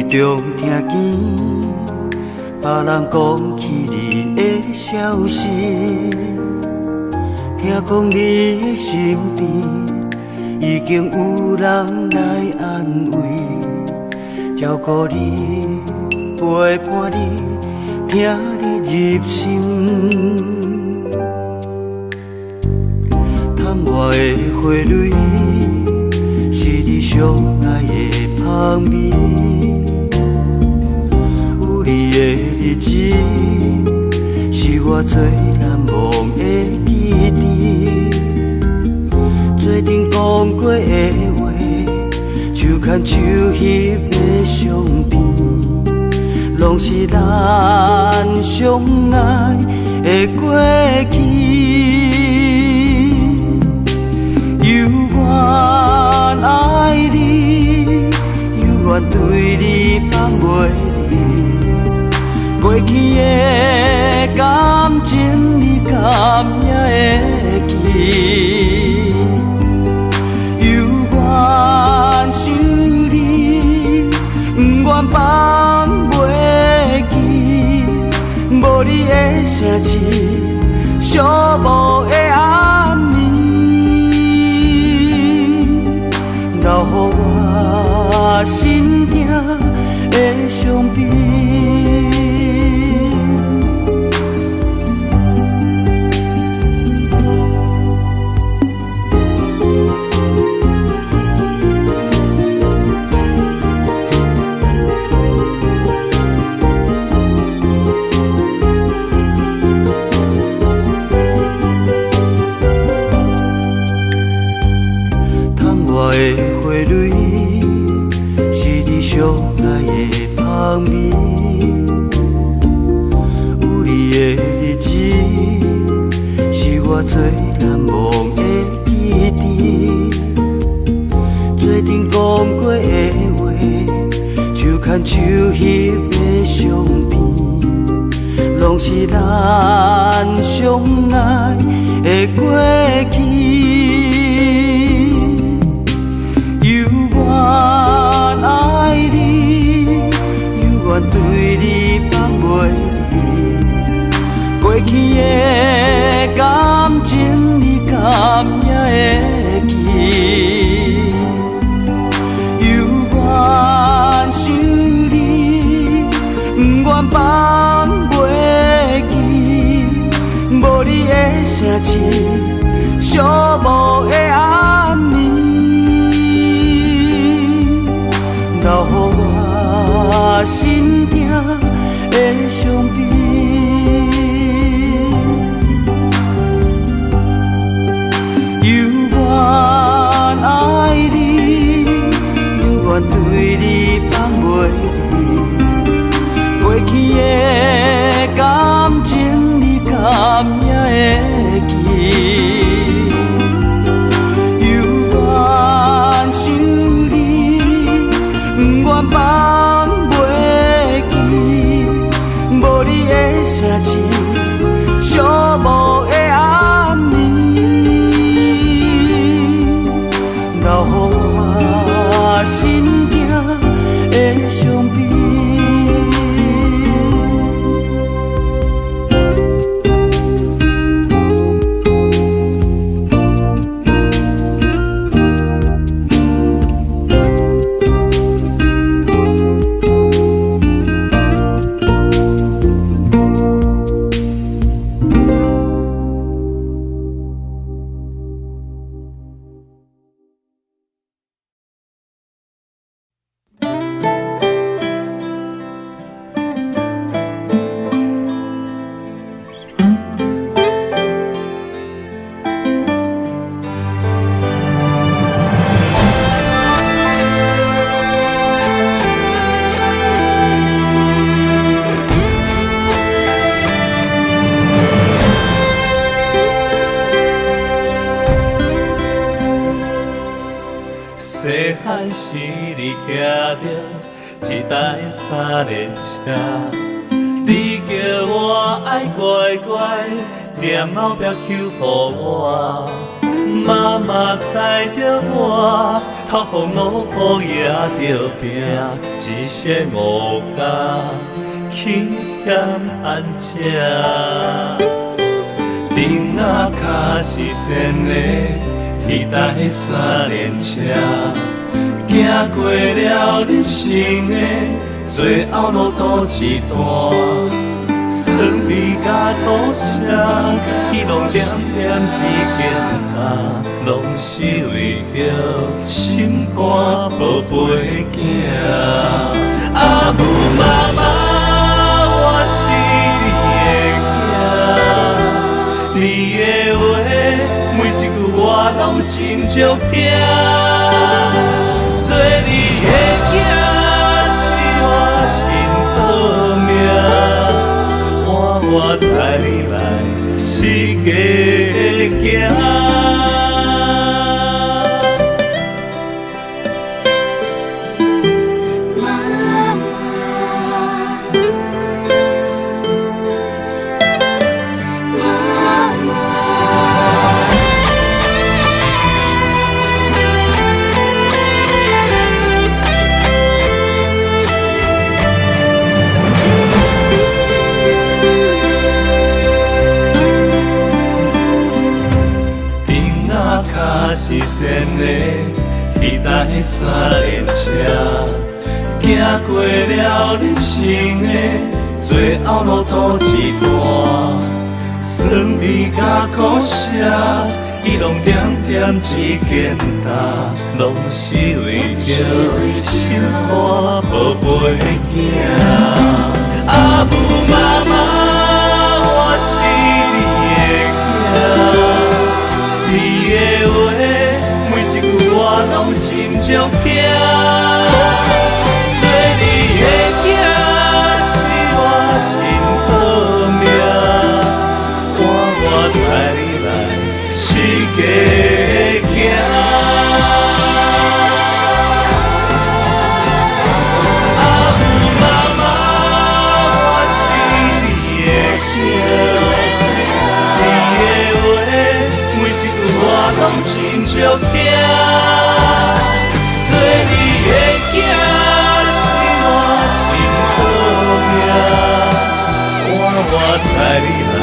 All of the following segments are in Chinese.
中听见别人讲起你的消息，听讲你的身边已经有人来安慰，照顾你，陪伴你，听你入心。窗外的花蕊，是你上爱的香味。有你的日子，是我最难忘的记忆。做阵讲过的话，就牵手翕在相片，拢是咱相爱的过去。犹原爱你，犹原对你放袂离，过去的感情你敢也会记？犹原想你，不愿放袂记，无你的城市，寂寞的暗暝。留予我心痛的伤悲。的花蕊，是你上爱的香味。有你的日子，是我最难忘的记忆。做阵讲过的话，就牵手翕在相片，拢是咱相爱的过去。犹原爱你，犹原对你放袂离，过去的感情你敢也会记？犹原想你，不愿放袂记，无你的城市，寂寞的暗暝。留予我心痛的伤悲。犹原爱你，犹原对你放袂离，过去的感情你敢也会记？放袂记，无你的城市，寂寞的暗暝，留予我心痛的伤悲。细汉时你骑着一台三轮车，你叫我爱乖乖踮后壁求予我，妈妈载着我透风落雨也着拼，一世无家，去险安吃。灯仔脚是仙的，彼台三轮车，行过了人生的最后路途一段。酸味甲苦涩，伊拢点点一件啊，拢是为着心肝宝贝囝。阿母妈妈，我是你的囝，你的话每一句我拢真足听。做你的囝是我真好命。我载你来世界行。是仙的，彼台三轮车，行过了人生的最后路途一段，酸味甲苦涩，伊拢点点一件担，拢是为着心肝宝贝囝。阿母妈妈，我是你的囝，你的话。我拢真足听，做你的囝是我真好命。我载你来世界行。阿母妈妈，我是你的囝，你的话每一句我拢真足听。我载你来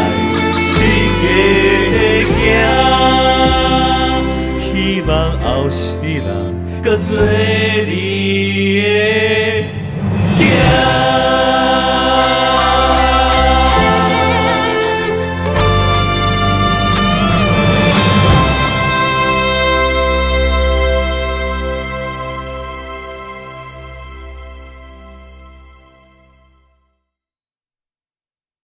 世界行，希望后世人搁做你的。